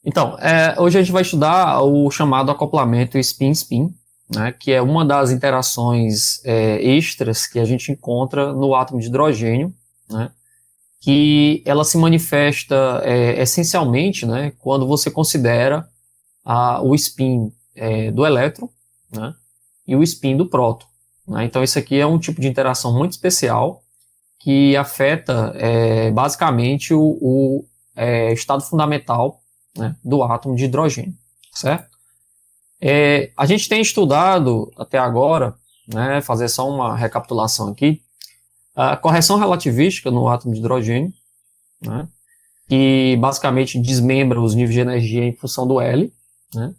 Então, hoje a gente vai estudar o chamado acoplamento spin-spin, né, que é uma das interações extras que a gente encontra no átomo de hidrogênio, né, que ela se manifesta essencialmente, né, quando você considera o spin do elétron, né, e o spin do próton. Né. Então, isso aqui é um tipo de interação muito especial que afeta basicamente o estado fundamental, né, do átomo de hidrogênio, certo? A gente tem estudado até agora, né, fazer só uma recapitulação aqui, a correção relativística no átomo de hidrogênio, né, que basicamente desmembra os níveis de energia em função do L. Né.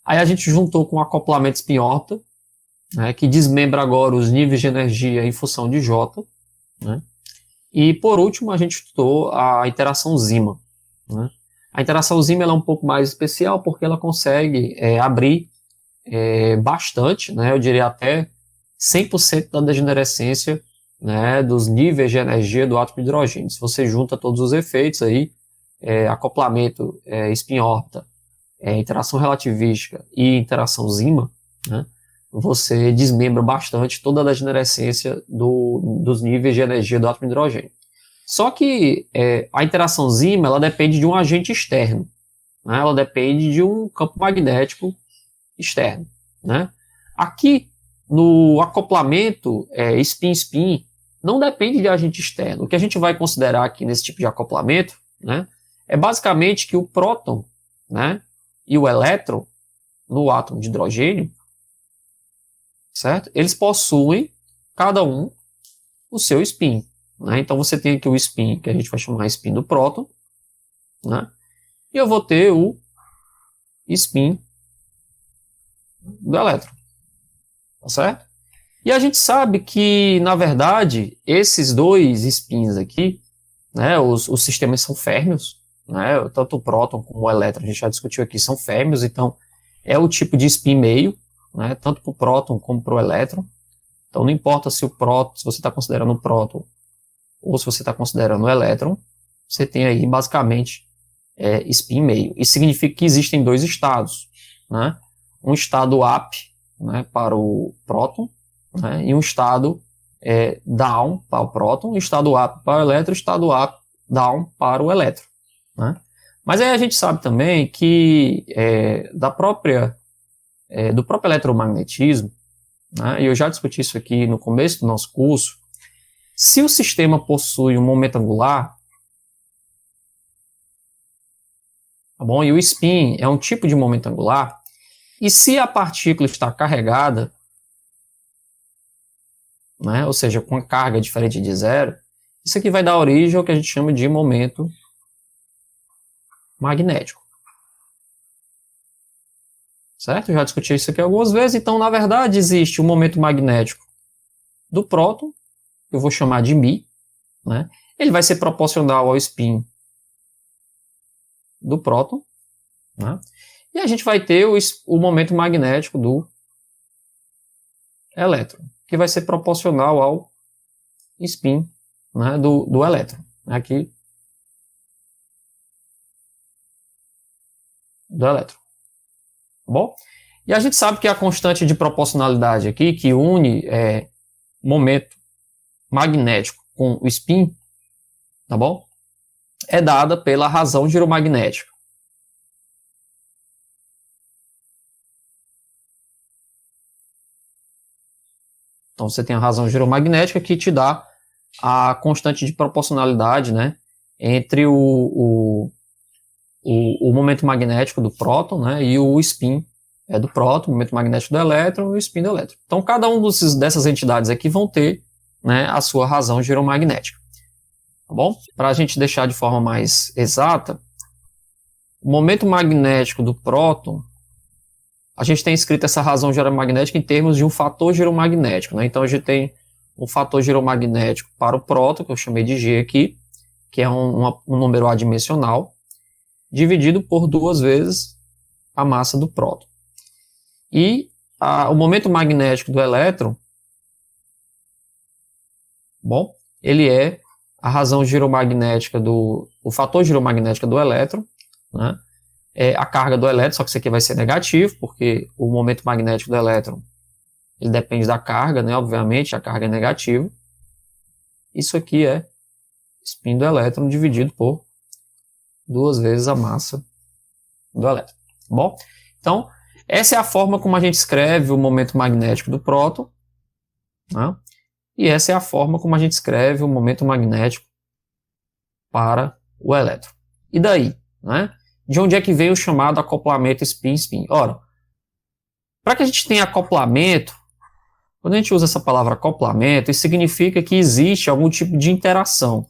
Aí a gente juntou com o acoplamento spin-órbita, né, que desmembra agora os níveis de energia em função de J. Né. E por último a gente estudou a interação Zima. Né. A interação Zima ela é um pouco mais especial porque ela consegue abrir bastante, né, eu diria até 100% da degenerescência, né, dos níveis de energia do átomo de hidrogênio. Se você junta todos os efeitos aí, acoplamento spin-órbita, interação relativística e interação Zima, né, você desmembra bastante toda a degenerescência dos níveis de energia do átomo de hidrogênio. Só que a interação Zima ela depende de um agente externo, né, ela depende de um campo magnético externo. Né? Aqui, no acoplamento spin-spin, não depende de agente externo. O que a gente vai considerar aqui nesse tipo de acoplamento, né, é basicamente que o próton, né, e o elétron no átomo de hidrogênio, certo? Eles possuem, cada um, o seu spin. Né? Então você tem aqui o spin, que a gente vai chamar spin do próton, né? E eu vou ter o spin do elétron. Tá certo? E a gente sabe que, na verdade, esses dois spins aqui, né, os sistemas são férmios, né, tanto o próton como o elétron, a gente já discutiu aqui, são férmios, então é o tipo de spin meio, né, tanto para o próton como para o elétron. Então não importa se você está considerando o próton ou se você está considerando o elétron, você tem aí basicamente spin meio. Isso significa que existem dois estados, né, um estado up, né, para o próton, né, e um estado down para o próton, estado up para o elétron, estado up, down para o elétron. Né. Mas aí a gente sabe também que do próprio eletromagnetismo, né, e eu já discuti isso aqui no começo do nosso curso, se o sistema possui um momento angular, tá bom? E o spin é um tipo de momento angular, e se a partícula está carregada, né, ou seja, com uma carga diferente de zero, isso aqui vai dar origem ao que a gente chama de momento magnético. Certo? Eu já discuti isso aqui algumas vezes, então, na verdade, existe o momento magnético do próton, que eu vou chamar de μ, né? Ele vai ser proporcional ao spin do próton, né? E a gente vai ter o momento magnético do elétron, que vai ser proporcional ao spin, né, do elétron. Aqui, do elétron. Tá bom? E a gente sabe que a constante de proporcionalidade aqui, que une momento magnético com o spin, tá bom? É dada pela razão giromagnética. Então você tem a razão giromagnética que te dá a constante de proporcionalidade, né, entre o momento magnético do próton, né, e o spin do próton, o momento magnético do elétron e o spin do elétron. Então cada um dessas entidades aqui vão ter, né, a sua razão giromagnética. Tá bom? Para a gente deixar de forma mais exata, o momento magnético do próton, a gente tem escrito essa razão giromagnética em termos de um fator giromagnético. Né? Então a gente tem um fator giromagnético para o próton, que eu chamei de G aqui, que é um número adimensional, dividido por 2 vezes a massa do próton. E o momento magnético do elétron, bom, ele é a razão giromagnética o fator giromagnética do elétron, né, a carga do elétron, só que isso aqui vai ser negativo, porque o momento magnético do elétron ele depende da carga, né? Obviamente, a carga é negativa. Isso aqui é spin do elétron dividido por 2 vezes a massa do elétron. Bom, então, essa é a forma como a gente escreve o momento magnético do próton, né? E essa é a forma como a gente escreve o momento magnético para o elétron. E daí? Né? De onde é que veio o chamado acoplamento spin-spin? Ora, para que a gente tenha acoplamento, quando a gente usa essa palavra acoplamento, isso significa que existe algum tipo de interação.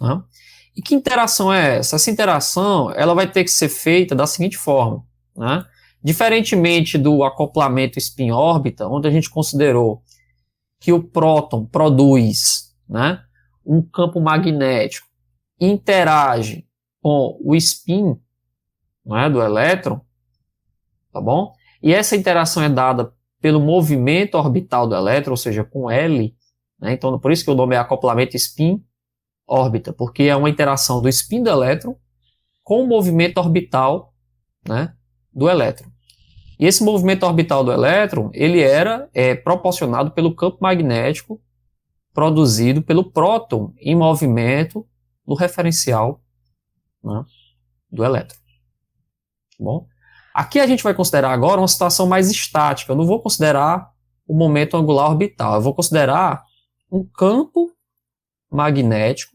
Né? E que interação é essa? Essa interação ela vai ter que ser feita da seguinte forma. Né? Diferentemente do acoplamento spin-órbita, onde a gente considerou que o próton produz, né, um campo magnético e interage com o spin, né, do elétron, tá bom? E essa interação é dada pelo movimento orbital do elétron, ou seja, com L, né? Então por isso que o nome é acoplamento spin-órbita, porque é uma interação do spin do elétron com o movimento orbital, né, do elétron. E esse movimento orbital do elétron, ele era proporcionado pelo campo magnético produzido pelo próton em movimento no referencial, né, do elétron. Bom, aqui a gente vai considerar agora uma situação mais estática. Eu não vou considerar o momento angular orbital. Eu vou considerar um campo magnético,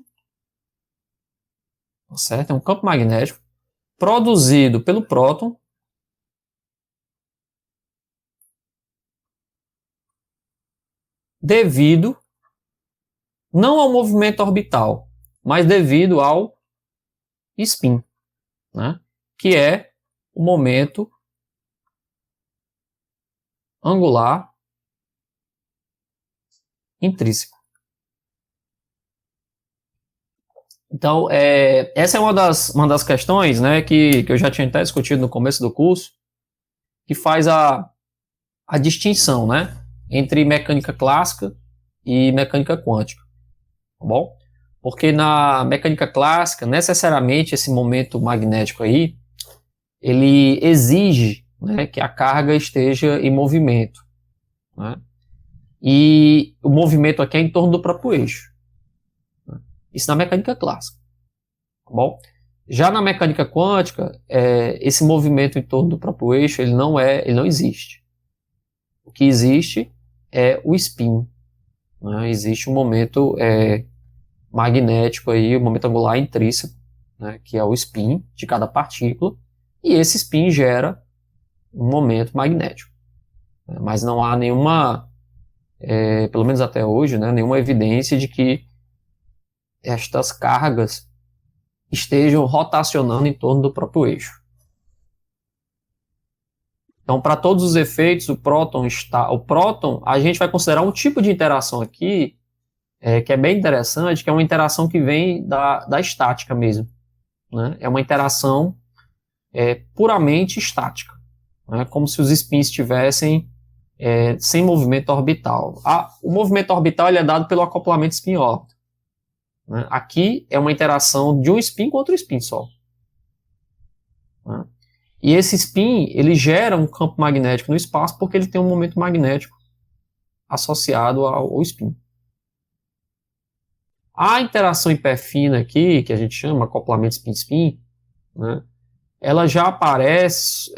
certo? É um campo magnético produzido pelo próton devido não ao movimento orbital, mas devido ao spin, né? Que é o momento angular intrínseco. Então, essa é uma das questões, né, que eu já tinha até discutido no começo do curso, que faz a distinção, né, entre mecânica clássica e mecânica quântica. Tá bom? Porque na mecânica clássica, necessariamente esse momento magnético aí, ele exige, né, que a carga esteja em movimento. Né? E o movimento aqui é em torno do próprio eixo. Né? Isso na mecânica clássica. Tá bom? Já na mecânica quântica, esse movimento em torno do próprio eixo ele não existe. O que existe é o spin. Né? Existe um momento magnético aí, o momento angular intrínseco, né, que é o spin de cada partícula, e esse spin gera um momento magnético. Mas não há nenhuma, pelo menos até hoje, né, nenhuma evidência de que estas cargas estejam rotacionando em torno do próprio eixo. Então, para todos os efeitos, o próton, a gente vai considerar um tipo de interação aqui que é bem interessante, que é uma interação que vem da estática mesmo. Né? É uma interação puramente estática, né? Como se os spins estivessem sem movimento orbital. O movimento orbital ele é dado pelo acoplamento spin-órbita. Né? Aqui é uma interação de um spin com outro spin só. Né? E esse spin ele gera um campo magnético no espaço porque ele tem um momento magnético associado ao spin. A interação em pé fina aqui, que a gente chama acoplamento spin-spin, né, ela já aparece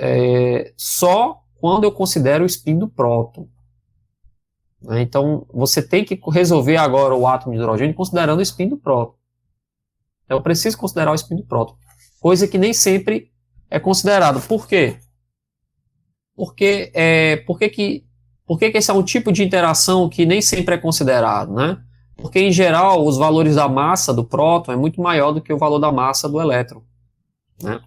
só quando eu considero o spin do próton. Né, então, você tem que resolver agora o átomo de hidrogênio considerando o spin do próton. Então, eu preciso considerar o spin do próton. Coisa que nem sempre é considerado. Por quê? Por que esse é um tipo de interação que nem sempre é considerado, né? Porque, em geral, os valores da massa do próton é muito maior do que o valor da massa do elétron. Né?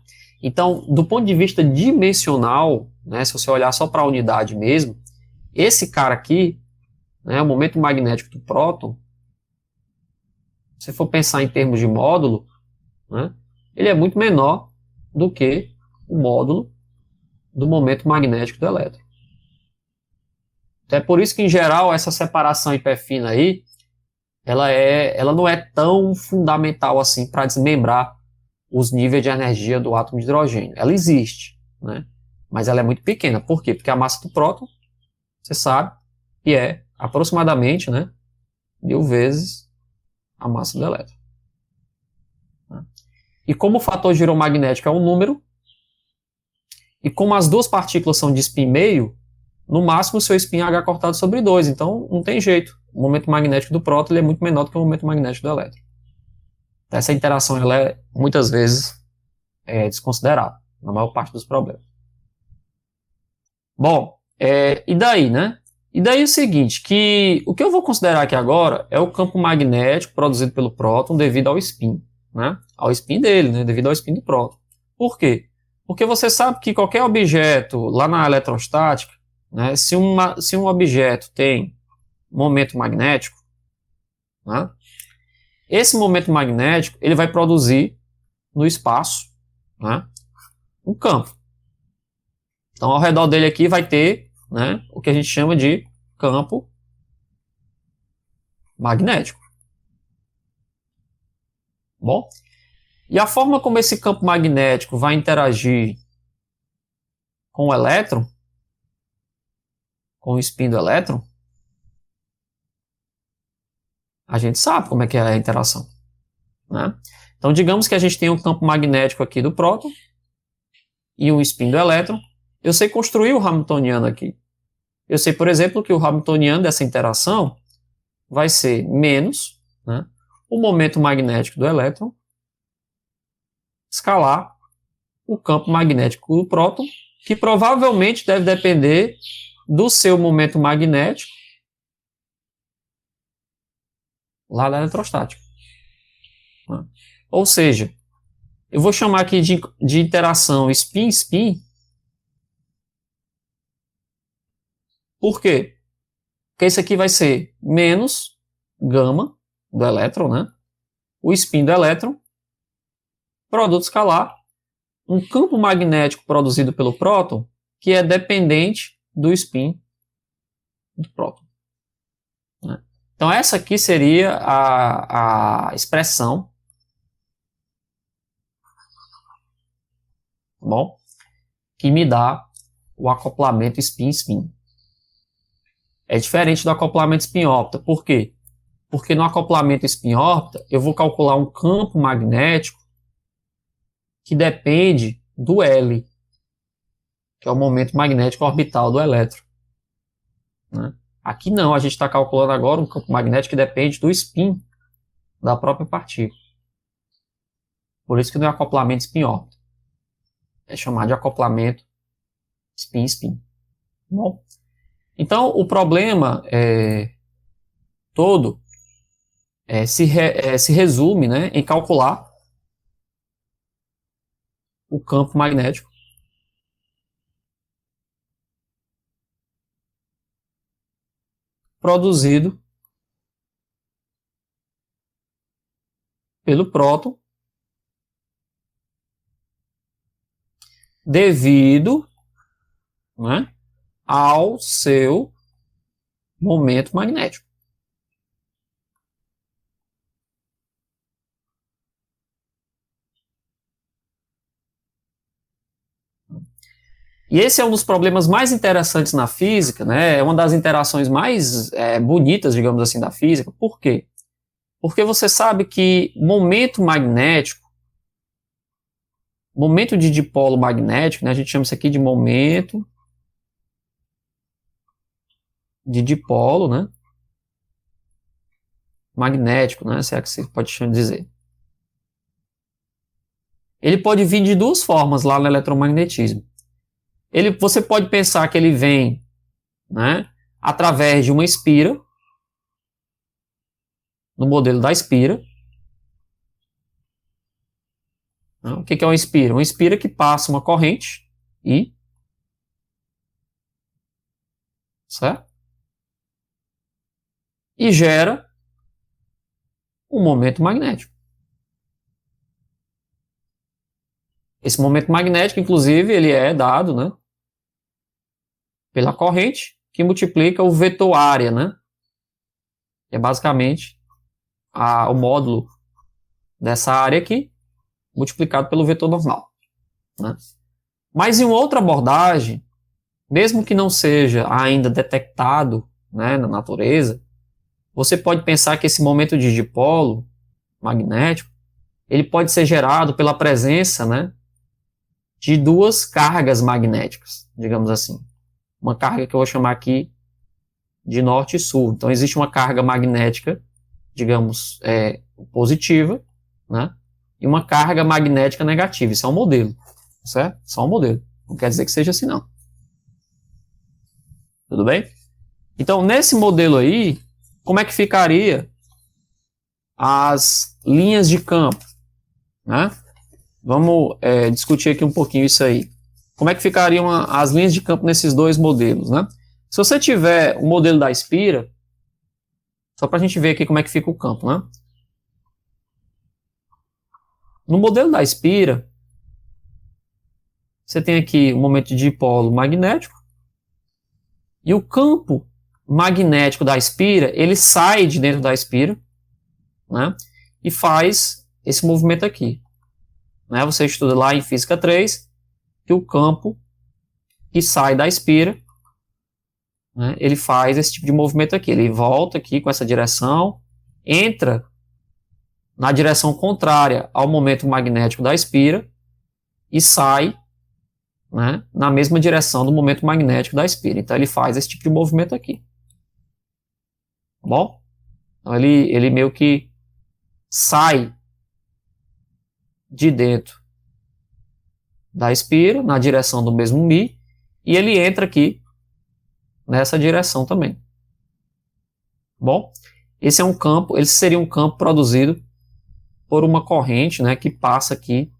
Então, do ponto de vista dimensional, né, se você olhar só para a unidade mesmo, esse cara aqui, né, o momento magnético do próton, se você for pensar em termos de módulo, né, ele é muito menor do que o módulo do momento magnético do elétron. Então, é por isso que, em geral, essa separação em pé fina aí, ela não é tão fundamental assim para desmembrar os níveis de energia do átomo de hidrogênio. Ela existe, né? Mas ela é muito pequena. Por quê? Porque a massa do próton, você sabe, que é aproximadamente, né, 1000 vezes a massa do elétron. E como o fator giromagnético é um número, e como as duas partículas são de spin meio, no máximo o seu spin é H cortado sobre 2, então não tem jeito. O momento magnético do próton ele é muito menor do que o momento magnético do elétron. Essa interação ela é muitas vezes desconsiderada, na maior parte dos problemas. Bom, e daí, né? E daí é o seguinte, que o que eu vou considerar aqui agora é o campo magnético produzido pelo próton devido ao spin, né? Ao spin dele, né? Devido ao spin do próton. Por quê? Porque você sabe que qualquer objeto lá na eletrostática, né? Se um objeto tem momento magnético, né? Esse momento magnético ele vai produzir no espaço, né, um campo. Então, ao redor dele aqui vai ter, né, o que a gente chama de campo magnético. Bom, e a forma como esse campo magnético vai interagir com o elétron, com o spin do elétron, a gente sabe como é que é a interação, né? Então, digamos que a gente tem um campo magnético aqui do próton e um spin do elétron. Eu sei construir o Hamiltoniano aqui. Eu sei, por exemplo, que o Hamiltoniano dessa interação vai ser menos, né, o momento magnético do elétron escalar o campo magnético do próton, que provavelmente deve depender do seu momento magnético lá da eletrostática. Ou seja, eu vou chamar aqui de interação spin-spin. Por quê? Porque isso aqui vai ser menos gama do elétron, né? O spin do elétron, produto escalar, um campo magnético produzido pelo próton que é dependente do spin do próton. Né? Então essa aqui seria a expressão, bom, que me dá o acoplamento spin-spin. É diferente do acoplamento spin-órbita. Por quê? Porque no acoplamento spin-órbita eu vou calcular um campo magnético que depende do L, que é o momento magnético orbital do elétron. Né? Aqui não, a gente está calculando agora um campo magnético que depende do spin da própria partícula. Por isso que não é acoplamento spin-órbita. É chamado de acoplamento spin-spin. Bom, então o problema todo se resume, né, em calcular o campo magnético produzido pelo próton devido, né, ao seu momento magnético. E esse é um dos problemas mais interessantes na física, né? É uma das interações mais bonitas, digamos assim, da física. Por quê? Porque você sabe que momento magnético, momento de dipolo magnético, né? A gente chama isso aqui de momento de dipolo, né? Magnético, né? Se é que você pode dizer. Ele pode vir de duas formas lá no eletromagnetismo. Você pode pensar que ele vem, né, através de uma espira, no modelo da espira. O que é uma espira? Uma espira que passa uma corrente e, certo? E gera um momento magnético. Esse momento magnético, inclusive, ele é dado, né, pela corrente que multiplica o vetor área, né? É basicamente o módulo dessa área aqui multiplicado pelo vetor normal, né? Mas em outra abordagem, mesmo que não seja ainda detectado, né, na natureza, você pode pensar que esse momento de dipolo magnético ele pode ser gerado pela presença, né, de duas cargas magnéticas, digamos assim. Uma carga que eu vou chamar aqui de norte e sul. Então existe uma carga magnética, digamos, positiva, né, e uma carga magnética negativa. Isso é um modelo, certo? Só um modelo. Não quer dizer que seja assim, não. Tudo bem? Então, nesse modelo aí, como é que ficaria as linhas de campo, né? Vamos discutir aqui um pouquinho isso aí. Como é que ficariam as linhas de campo nesses dois modelos, né? Se você tiver o modelo da Spira, só para a gente ver aqui como é que fica o campo, né? No modelo da Spira, você tem aqui um momento de dipolo magnético e o campo magnético da Spira, ele sai de dentro da Spira, né? E faz esse movimento aqui. Né? Você estuda lá em Física 3 que o campo que sai da Spira, né, ele faz esse tipo de movimento aqui. Ele volta aqui com essa direção, entra na direção contrária ao momento magnético da Spira e sai, né, na mesma direção do momento magnético da Spira. Então ele faz esse tipo de movimento aqui. Tá bom? Então ele meio que sai de dentro da Spira, na direção do mesmo Mi, e ele entra aqui nessa direção também. Bom, esse é um campo, esse seria um campo produzido por uma corrente, né, que passa aqui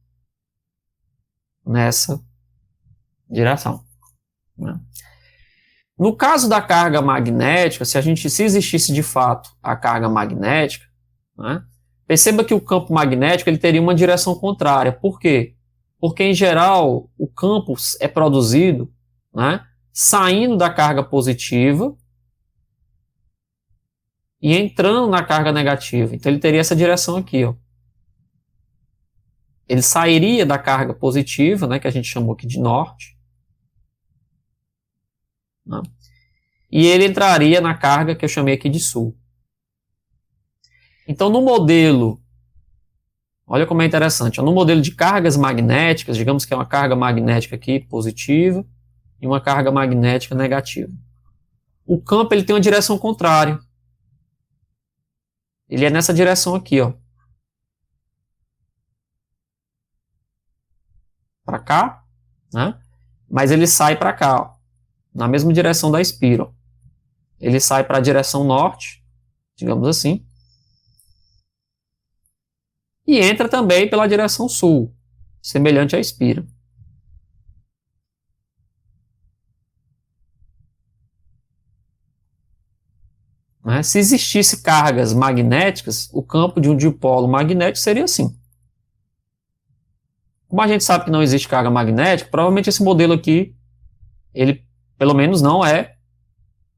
nessa direção, né? No caso da carga magnética, se existisse de fato a carga magnética, né, perceba que o campo magnético ele teria uma direção contrária. Por quê? Porque em geral o campo é produzido, né, saindo da carga positiva e entrando na carga negativa. Então ele teria essa direção aqui, ó. Ele sairia da carga positiva, né, que a gente chamou aqui de norte, né, e ele entraria na carga que eu chamei aqui de sul. Então, no modelo, olha como é interessante, ó, no modelo de cargas magnéticas, digamos que é uma carga magnética aqui positiva e uma carga magnética negativa. O campo ele tem uma direção contrária. Ele é nessa direção aqui, ó. Para cá, né? Mas ele sai para cá, ó, na mesma direção da Spira. Ele sai para a direção norte, digamos assim, e entra também pela direção sul, semelhante à Spira. Né? Se existisse cargas magnéticas, o campo de um dipolo magnético seria assim. Como a gente sabe que não existe carga magnética, provavelmente esse modelo aqui, ele pelo menos não é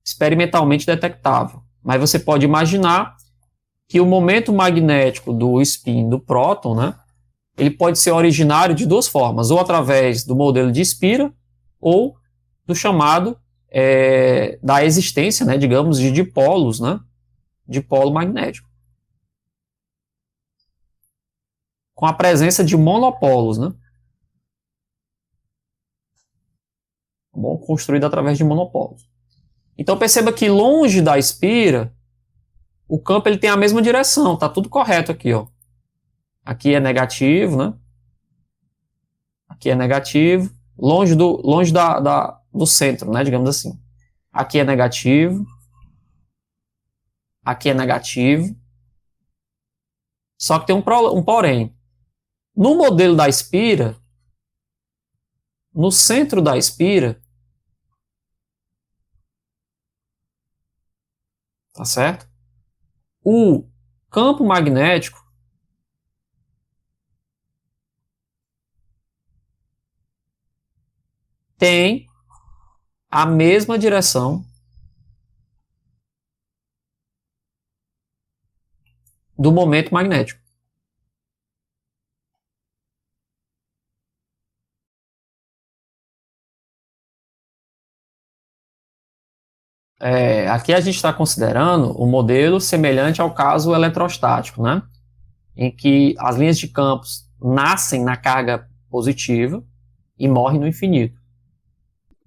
experimentalmente detectável. Mas você pode imaginar que o momento magnético do spin do próton, né, ele pode ser originário de duas formas, ou através do modelo de Spira, ou do chamado da existência, né, digamos, de dipolos, né, dipolo magnético, com a presença de monopolos, né, bom, construído através de monopolos. Então perceba que longe da Spira, o campo ele tem a mesma direção, tá tudo correto aqui, ó. Aqui é negativo, né? Aqui é negativo, longe do centro, né? Digamos assim. Aqui é negativo, aqui é negativo. Só que tem um porém. No modelo da Spira, no centro da Spira, tá certo? O campo magnético tem a mesma direção do momento magnético. Aqui a gente está considerando o modelo semelhante ao caso eletrostático, né? Em que as linhas de campos nascem na carga positiva e morrem no infinito.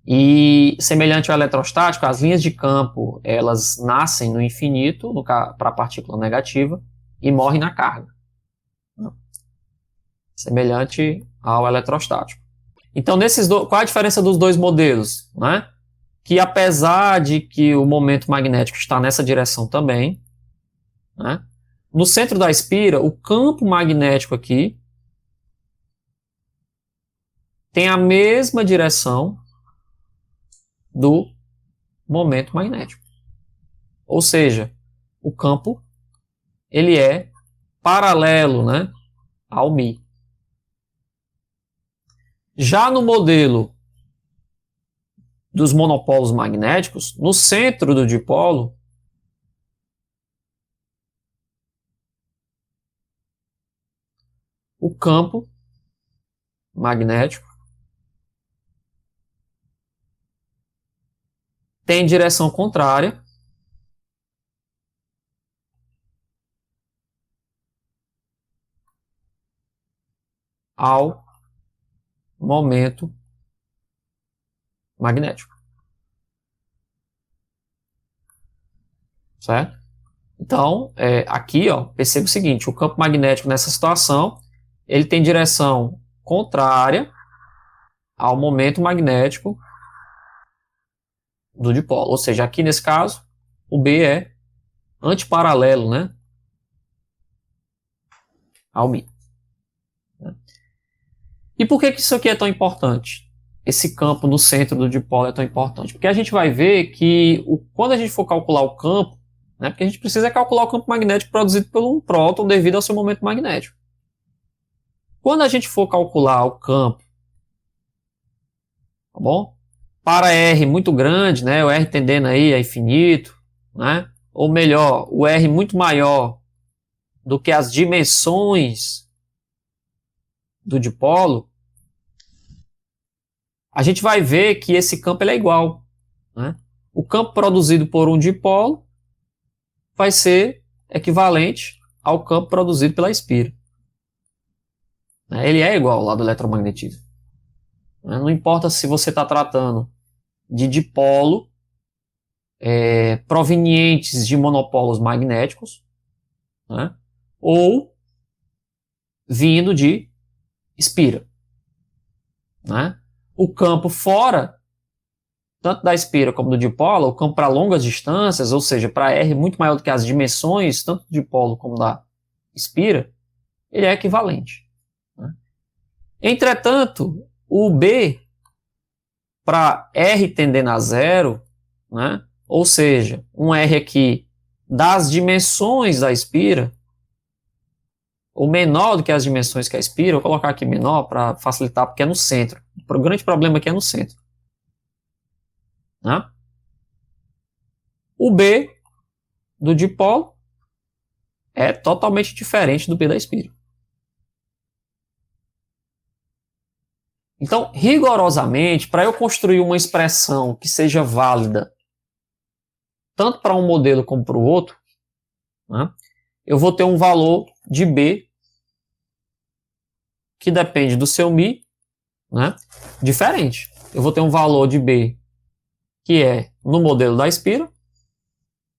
E semelhante ao eletrostático, as linhas de campo elas nascem no infinito para a partícula negativa e morrem na carga. Semelhante ao eletrostático. Então, qual a diferença dos dois modelos? Né? Que apesar de que o momento magnético está nessa direção também, né? No centro da espira, o campo magnético aqui tem a mesma direção do momento magnético. Ou seja, o campo ele é paralelo, né, ao μ. Já no modelo dos monopolos magnéticos, no centro do dipolo, o campo magnético tem direção contrária ao momento magnético. Certo? Então, aqui, ó, perceba o seguinte, o campo magnético nessa situação, ele tem direção contrária ao momento magnético do dipolo. Ou seja, aqui nesse caso, o B é antiparalelo, né, ao μ. E por que isso aqui é tão importante? Esse campo no centro do dipolo é tão importante? Porque a gente vai ver que quando a gente for calcular o campo, né, porque a gente precisa calcular o campo magnético produzido por um próton devido ao seu momento magnético. Quando a gente for calcular o campo, tá bom? Para R muito grande, né, o R tendendo aí a infinito, né, ou melhor, o R muito maior do que as dimensões do dipolo, a gente vai ver que esse campo ele é igual. Né? O campo produzido por um dipolo vai ser equivalente ao campo produzido pela espira. Ele é igual lá do eletromagnetismo. Não importa se você está tratando de dipolo provenientes de monopolos magnéticos, né? Ou vindo de espira. Né? O campo fora, tanto da espira como do dipolo, o campo para longas distâncias, ou seja, para R muito maior do que as dimensões, tanto do dipolo como da espira, ele é equivalente. Né? Entretanto, o B, para R tendendo a zero, né? Ou seja, um R aqui das dimensões da espira, ou menor do que as dimensões que a espira, vou colocar aqui menor para facilitar, porque é no centro. O grande problema aqui é no centro. Né? O B do dipolo é totalmente diferente do B da espira. Então, rigorosamente, para eu construir uma expressão que seja válida tanto para um modelo como para o outro, né, eu vou ter um valor de B que depende do seu μ, né, diferente. Eu vou ter um valor de B que é no modelo da espira,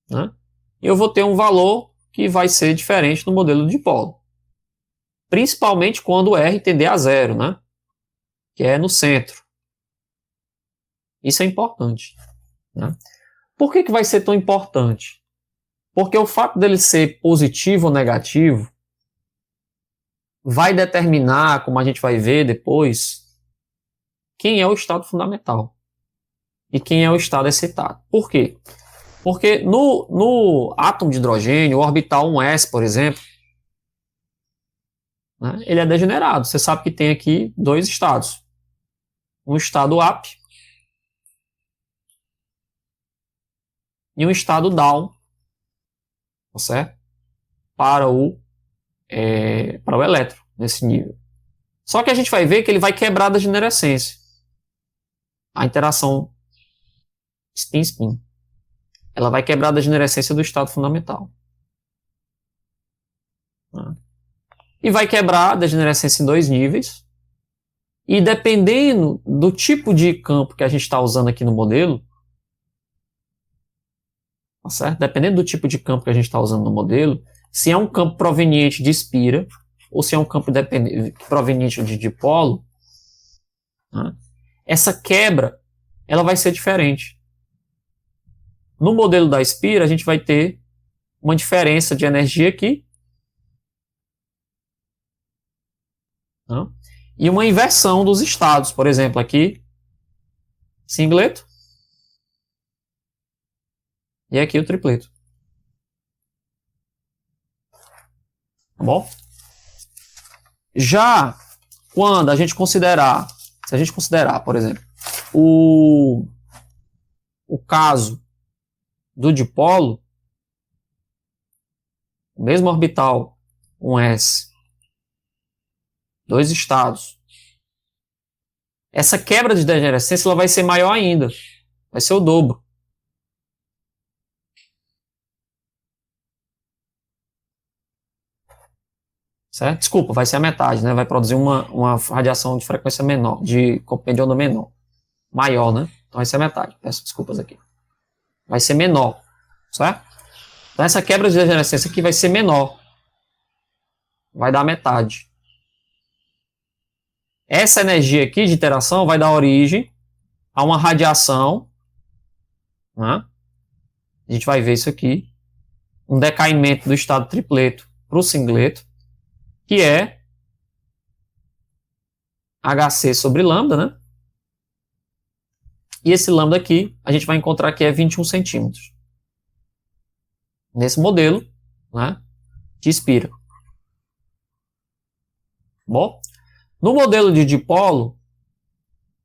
né, e eu vou ter um valor que vai ser diferente no modelo de dipolo. Principalmente quando o R tender a zero, né, que é no centro. Isso é importante. Né? Por que vai ser tão importante? Porque o fato dele ser positivo ou negativo vai determinar, como a gente vai ver depois, quem é o estado fundamental e quem é o estado excitado. Por quê? Porque no átomo de hidrogênio, o orbital 1s, por exemplo, né, ele é degenerado. Você sabe que tem aqui dois estados. Um estado up e um estado down, certo? Para o elétron, nesse nível. Só que a gente vai ver que ele vai quebrar da degenerescência. A interação spin-spin. ela vai quebrar a degenerescência do estado fundamental. E vai quebrar a degenerescência em 2 níveis. E dependendo do tipo de campo que a gente está usando aqui no modelo, tá certo? Dependendo do tipo de campo que a gente está usando no modelo, se é um campo proveniente de espira, ou se é um campo proveniente de dipolo, né? Essa quebra ela vai ser diferente. No modelo da espira, a gente vai ter uma diferença de energia aqui, né? E uma inversão dos estados. Por exemplo, aqui, singleto, e aqui o tripleto. Tá bom? Já quando a gente considerar, se a gente considerar, por exemplo, o caso do dipolo, mesmo orbital, um S, 2 estados, essa quebra de degenerescência ela vai ser maior ainda, vai ser o dobro. Certo? Desculpa, vai ser a metade, né? Vai produzir uma radiação de frequência menor, de comprimento de onda menor. Maior, né? Então vai ser a metade. Peço desculpas aqui. Vai ser menor, certo? Então essa quebra de degenerescência aqui vai ser menor. Vai dar metade. Essa energia aqui de interação vai dar origem a uma radiação, né? A gente vai ver isso aqui. Um decaimento do estado tripleto para o singleto, que é HC sobre lambda, né? E esse lambda aqui, a gente vai encontrar que é 21 centímetros. Nesse modelo, né, de espira. Bom, no modelo de dipolo,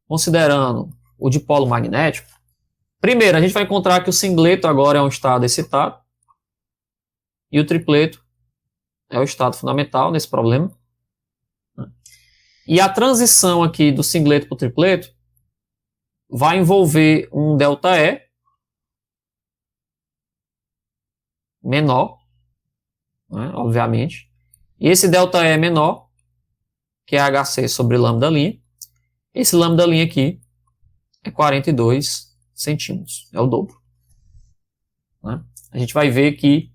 considerando o dipolo magnético, primeiro a gente vai encontrar que o singleto agora é um estado excitado e o tripleto é o estado fundamental nesse problema. E a transição aqui do singleto para o tripleto vai envolver um ΔE menor, né, obviamente. E esse ΔE menor, que é HC sobre lambda', esse lambda' aqui é 42 centímetros, é o dobro. Né? A gente vai ver que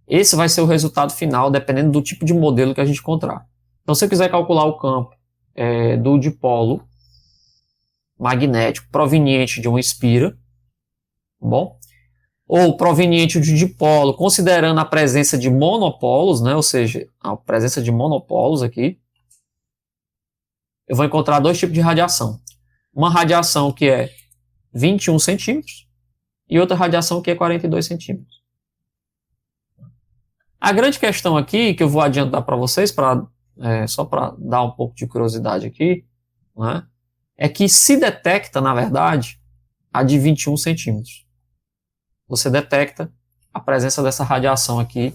esse vai ser o resultado final, dependendo do tipo de modelo que a gente encontrar. Então, se eu quiser calcular o campo do dipolo magnético proveniente de uma espira, bom, ou proveniente de dipolo, considerando a presença de monopolos, né, ou seja, a presença de monopolos aqui, eu vou encontrar 2 tipos de radiação. Uma radiação que é 21 centímetros e outra radiação que é 42 centímetros. A grande questão aqui, que eu vou adiantar para vocês, só para dar um pouco de curiosidade aqui, né, é que se detecta, na verdade, a de 21 centímetros. Você detecta a presença dessa radiação aqui,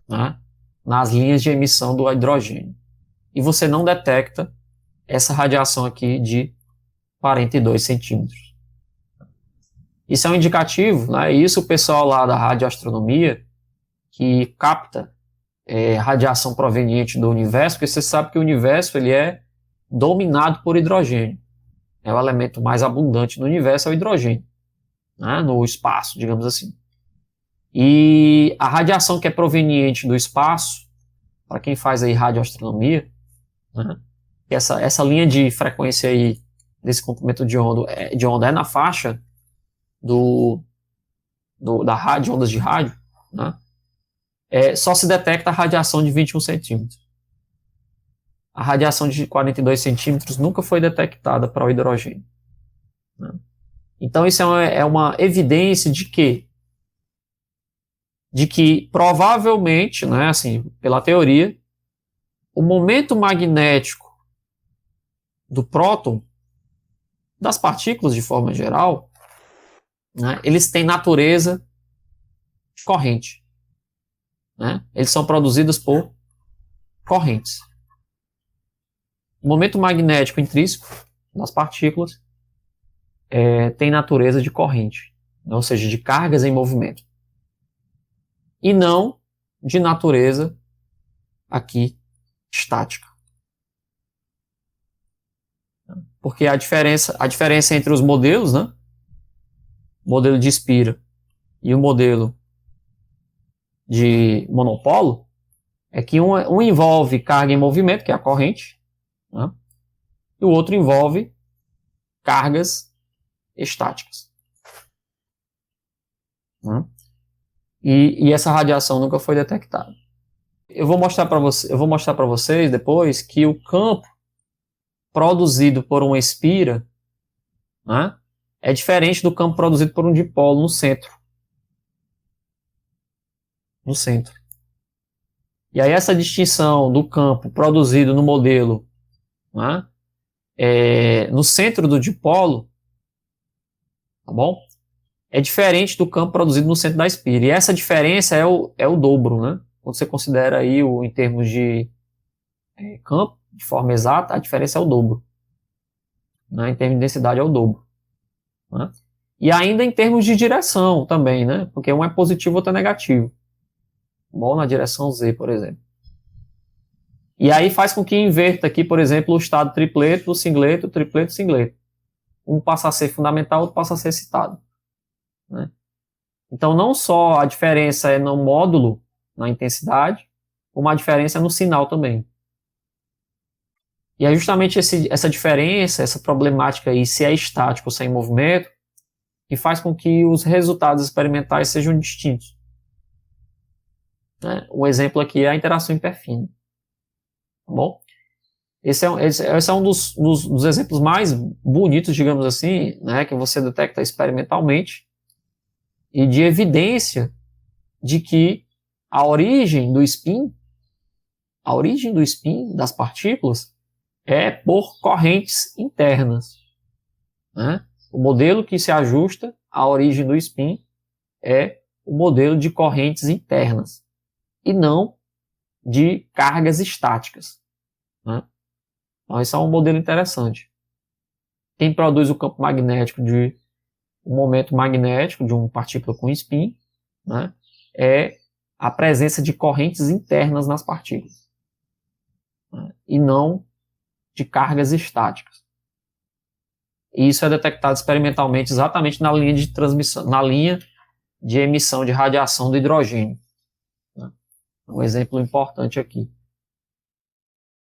né, nas linhas de emissão do hidrogênio. E você não detecta essa radiação aqui de 42 centímetros. Isso é um indicativo, né? Isso o pessoal lá da radioastronomia que capta radiação proveniente do universo, porque você sabe que o universo ele é dominado por hidrogênio. É o elemento mais abundante no universo, é o hidrogênio, né? No espaço, digamos assim. E a radiação que é proveniente do espaço, para quem faz aí radioastronomia, né? Essa linha de frequência aí desse comprimento de onda é na faixa da rádio, ondas de rádio, né? Só se detecta a radiação de 21 centímetros. A radiação de 42 centímetros nunca foi detectada para o hidrogênio. Né? Então isso é uma evidência de que provavelmente, né, assim, pela teoria, o momento magnético do próton, das partículas de forma geral, né, eles têm natureza corrente. Né? Eles são produzidos por correntes. O momento magnético intrínseco das partículas tem natureza de corrente. ou seja, de cargas em movimento, e não de natureza aqui estática. Porque a diferença entre os modelos, né, o modelo de Spira e o modelo de monopolo, é que um envolve carga em movimento, que é a corrente, né, e o outro envolve cargas estáticas. Né? E essa radiação nunca foi detectada. Eu vou mostrar para vocês depois que o campo produzido por uma espira, né, é diferente do campo produzido por um dipolo no centro. No centro. E aí essa distinção do campo produzido no modelo, né, no centro do dipolo, tá bom? É diferente do campo produzido no centro da espira. E essa diferença é o dobro, né? Quando você considera aí em termos de campo, de forma exata, a diferença é o dobro. Né? Em termos de densidade é o dobro. Né? E ainda em termos de direção também, né? Porque um é positivo, outro é negativo. Bom, na direção Z, por exemplo. E aí faz com que inverta aqui, por exemplo, o estado tripleto, singleto, tripleto, singleto. Um passa a ser fundamental, outro passa a ser excitado. Né? Então não só a diferença é no módulo, na intensidade, como a diferença é no sinal também. E é justamente essa diferença, essa problemática aí, se é estático ou se é em movimento, que faz com que os resultados experimentais sejam distintos. Né? Um exemplo aqui é a interação hiperfina. Tá bom? Esse é um dos exemplos mais bonitos, digamos assim, né, que você detecta experimentalmente e de evidência de que a origem do spin das partículas é por correntes internas. Né? O modelo que se ajusta à origem do spin é o modelo de correntes internas e não de cargas estáticas. Né? Então, esse é um modelo interessante. Quem produz o campo magnético de um momento magnético de uma partícula com spin, né, é a presença de correntes internas nas partículas, né, e não de cargas estáticas. E isso é detectado experimentalmente exatamente na linha de transmissão, na linha de emissão de radiação do hidrogênio. Né? Um exemplo importante aqui.